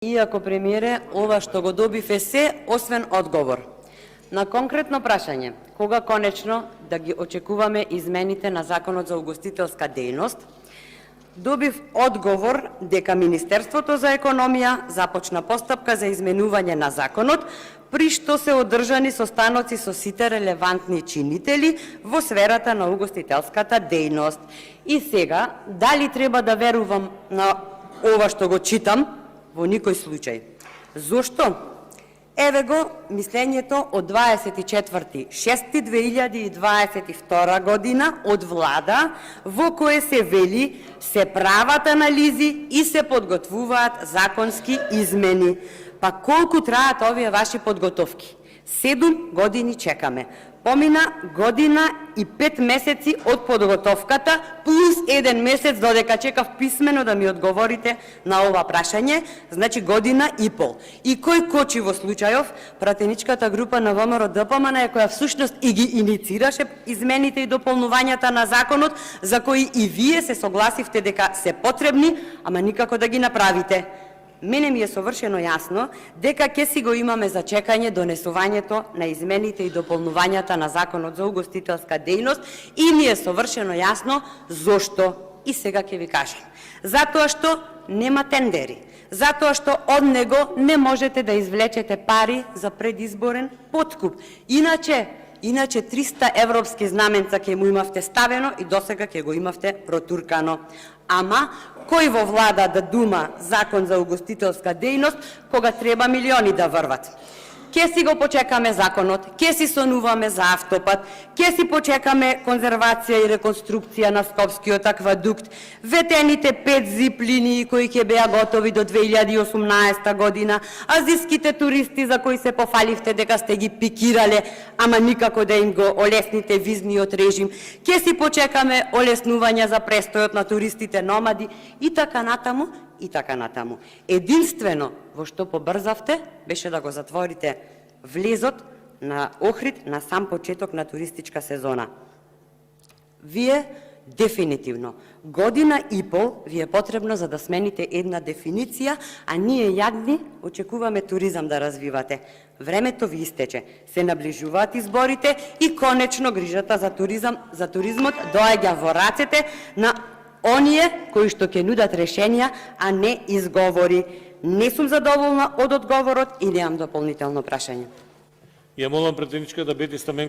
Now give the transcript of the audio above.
Иако премиере, ова што го добив е се освен одговор. На конкретно прашање, кога конечно да ги очекуваме измените на Законот за угостителска дејност, добив одговор дека Министерството за економија започна постапка за изменување на законот, при што се одржани состаноци со сите релевантни чинители во сферата на угостителската дејност. И сега, дали треба да верувам на ова што го читам? Во никој случај. Зошто? Еве го мислењето од 24.6.2022 година од влада, во кое се вели се прават анализи и се подготвуваат законски измени. Па колку траат овие ваши подготовки? 7 години чекаме. Помина година и 5 месеци од подготовката, плюс 1 месец додека чекав писмено да ми одговорите на ова прашање, значи година и пол. И кој кочи во случајов? Пратеничката група на ВМРО ДПМН, која всушност и ги иницираше измените и дополнувањата на законот, за кои и вие се согласивте дека се потребни, ама никако да ги направите. Мене ми е совршено јасно дека ќе си го имаме за чекање донесувањето на измените и дополнувањата на Законот за угостителска дејност и ми е совршено јасно зошто. И сега ќе ви кажам. Затоа што нема тендери. Затоа што од него не можете да извлечете пари за предизборен подкуп. Иначе 300 европски знаменца ќе му имавте ставено и досега ќе го имавте протуркано. Ама, кој во влада да дума закон за угостителска дејност, кога треба милиони да врват? Ке си го почекаме законот, ке си сонуваме за автопат, ке си почекаме конзервација и реконструкција на Скопскиот аквадукт, ветените 5 зип линии кои ќе беа готови до 2018 година, азиските туристи за кои се пофаливте дека сте ги пикирале, ама никако да им го олесните визниот режим, ке си почекаме олеснување за престојот на туристите номади и така натаму, и така натаму. Единствено во што побрзавте беше да го затворите влезот на Охрид на сам почеток на туристичка сезона. Вие дефинитивно година и пол ви е потребно за да смените една дефиниција, а ние јадни очекуваме туризам да развивате. Времето ви истече. Се наближуваат изборите и конечно грижата за туризмот доаѓа во рацете на оние кои што ќе нудат решенија, а не изговори. Не сум задоволна од одговорот и немам дополнително прашање. Ја молам пратеничка да биде Стаменко